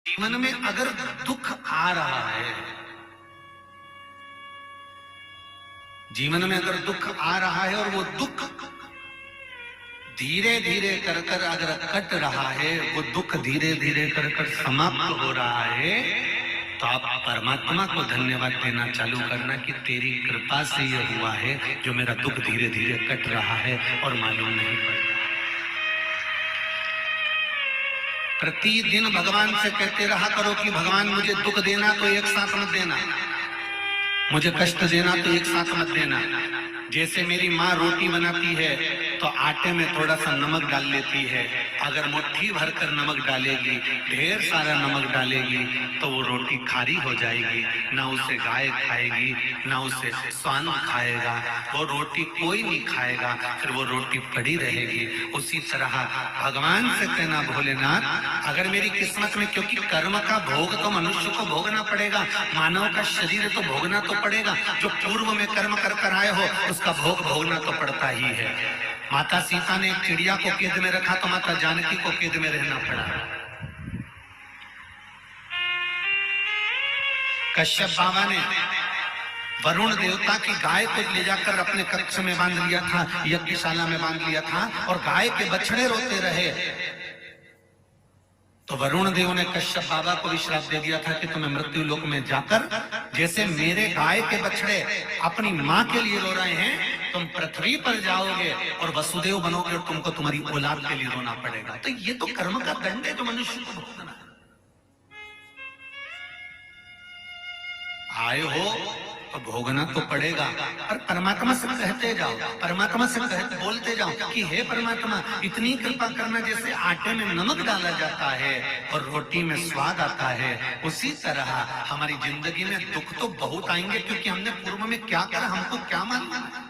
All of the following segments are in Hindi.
जीवन में अगर दुख आ रहा है, जीवन में अगर दुख आ रहा है और वो दुख धीरे धीरे कर कर अगर कट रहा है, वो दुख धीरे धीरे कर कर समाप्त हो रहा है, तो आप परमात्मा को धन्यवाद देना चालू करना कि तेरी कृपा से ये हुआ है जो मेरा दुख धीरे धीरे कट रहा है और मालूम नहीं पड़ रहा। प्रतिदिन भगवान से कहते रहा करो कि भगवान मुझे दुख देना तो एक साथ मत देना, मुझे कष्ट देना तो एक साथ मत देना। जैसे मेरी माँ रोटी बनाती है तो आटे में थोड़ा सा नमक डाल लेती है, अगर मुट्ठी भरकर नमक डालेगी, ढेर सारा नमक डालेगी तो वो रोटी खारी हो जाएगी, ना उसे गाय खाएगी ना उसे स्वान खाएगा, वो रोटी कोई नहीं खाएगा, फिर वो रोटी पड़ी रहेगी। उसी तरह भगवान से कहना भोलेनाथ अगर मेरी किस्मत में, क्योंकि कर्म का भोग तो मनुष्य को भोगना पड़ेगा, मानव का शरीर तो भोगना तो पड़ेगा, जो पूर्व में कर्म कर कर आए हो उसका भोग भोगना तो पड़ता ही है। माता सीता ने एक चिड़िया को कैद में रखा तो माता जानकी को कैद में रहना पड़ा। कश्यप बाबा ने वरुण देवता की गाय को ले जाकर अपने कक्ष में बांध लिया था, यज्ञशाला में बांध लिया था, और गाय के बछड़े रोते रहे तो वरुण देव ने कश्यप बाबा को भी श्राप दे दिया था कि तुम्हें मृत्यु लोक में जाकर, जैसे मेरे गाय के बछड़े अपनी माँ के लिए रो रहे हैं, तुम पृथ्वी पर जाओगे और वसुदेव बनोगे और तुमको तुम्हारी औलाद के लिए रोना पड़ेगा। तो ये तो कर्म का दंड है जो मनुष्य को भुगतना है। आए हो तो भोगना तो पड़ेगा, पर परमात्मा से कहते जाओ, परमात्मा से बोलते जाओ कि हे परमात्मा इतनी कृपा करना, जैसे आटे में नमक डाला जाता है और रोटी में स्वाद आता है, उसी तरह हमारी जिंदगी में दुख तो बहुत आएंगे, क्योंकि हमने पूर्व में क्या करा हमको क्या मालूम है,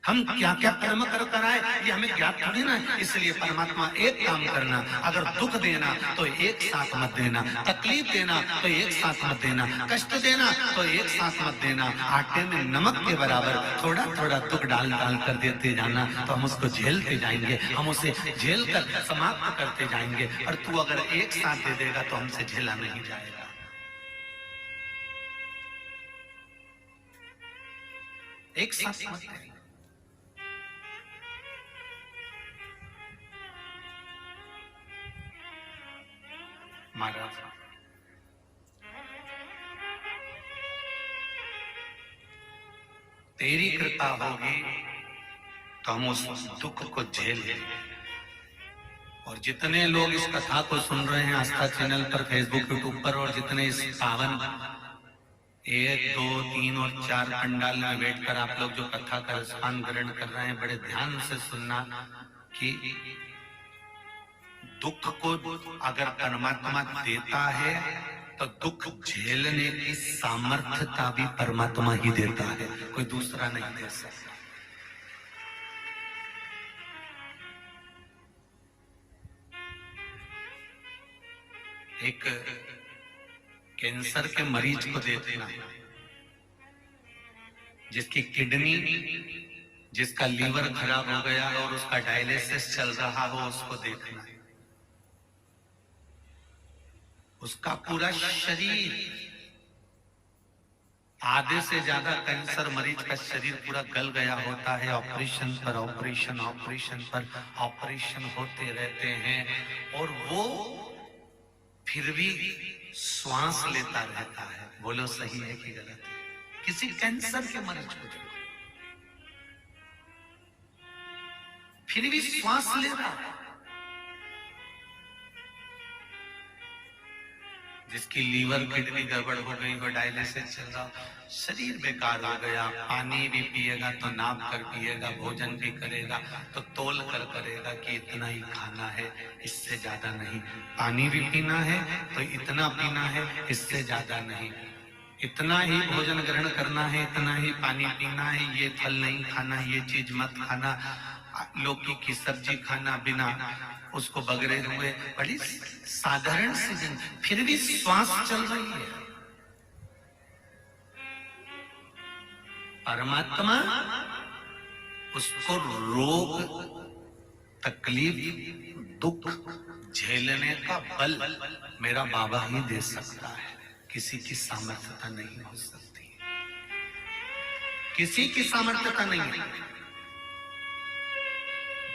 हम क्या क्या कर्म कर कर आए ये हमें ज्ञात थोड़ी ना। इसलिए परमात्मा एक काम करना, अगर दुख देना तो एक साथ मत देना, तकलीफ देना तो एक साथ मत देना, कष्ट देना तो एक साथ मत देना, आटे में नमक के बराबर थोड़ा थोड़ा दुख डाल डाल कर देते जाना, तो हम उसको झेलते जाएंगे, हम उसे झेल कर समाप्त करते जाएंगे। और तू अगर एक साथ दे देगा तो हमसे झेला नहीं जाएगा। एक साथ मत देगा। महाराज तेरी कृपा होगी तो हम उस दुख को झेल लेंगे। और जितने लोग इस कथा को सुन रहे हैं आस्था चैनल पर, फेसबुक, यूट्यूब पर, और जितने इस पावन 1, 2, 3 और 4 पंडाल में बैठकर आप लोग जो कथा का रसपान ग्रहण कर रहे हैं, बड़े ध्यान से सुनना कि दुख को अगर परमात्मा देता है तो दुख झेलने की सामर्थ्यता भी परमात्मा ही देता है, कोई दूसरा नहीं दे सकता। एक कैंसर के मरीज को देखना, जिसकी किडनी, जिसका लीवर खराब हो गया और उसका डायलिसिस चल रहा हो, उसको देखना है। उसका पूरा शरीर, आधे से ज्यादा कैंसर मरीज का शरीर पूरा गल गया होता है, ऑपरेशन पर ऑपरेशन, ऑपरेशन पर ऑपरेशन होते रहते हैं, और वो फिर भी श्वास लेता रहता है। बोलो सही है कि गलत है? किसी कैंसर के मरीज को देखो, फिर भी श्वास ले रहा है। जिसकी लीवर किडनी गड़बड़ हो गई हो, डायलिसिस चल रहा, शरीर बेकार हो गया, पानी भी पिएगा तो नाप कर पिएगा, भोजन भी करेगा तो तोल कर करेगा कि इतना ही खाना है, इससे ज्यादा नहीं, पानी भी पीना है तो इतना पीना है, इससे ज्यादा नहीं, इतना ही भोजन ग्रहण करना है, इतना ही पानी पीना है, ये फल नहीं खाना, ये चीज मत खाना, लौकी की सब्जी खाना बिना उसको बगरे हुए, बड़ी साधारण सी, फिर भी श्वास चल रही है। परमात्मा उसको रोग, तकलीफ, दुख झेलने का बल मेरा बाबा ही दे सकता है, किसी की सामर्थ्यता नहीं हो सकती, किसी की सामर्थ्यता नहीं है।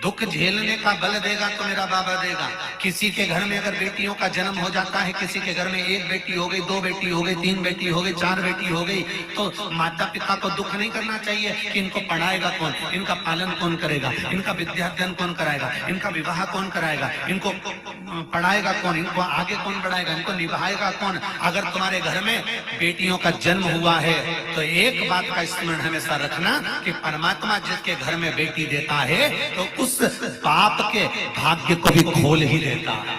दुख झेलने का बल देगा तो मेरा बाबा देगा। किसी के घर में अगर बेटियों का जन्म हो जाता है, किसी के घर में एक बेटी हो गई, दो बेटी हो गई, तीन बेटी हो गई, चार बेटी हो गई, तो माता पिता को दुख नहीं करना चाहिए कि इनको पढ़ाएगा कौन, इनका पालन कौन करेगा, इनका विद्याध्ययन कौन कराएगा, इनका विवाह कौन कराएगा, इनको पढ़ाएगा कौन, इनको आगे कौन बढ़ाएगा, इनको निभाएगा कौन। अगर तुम्हारे घर में बेटियों का जन्म हुआ है तो एक बात का स्मरण हमेशा रखना कि परमात्मा जिसके घर में बेटी देता है तो उस बाप के भाग्य को भी खोल ही देता है।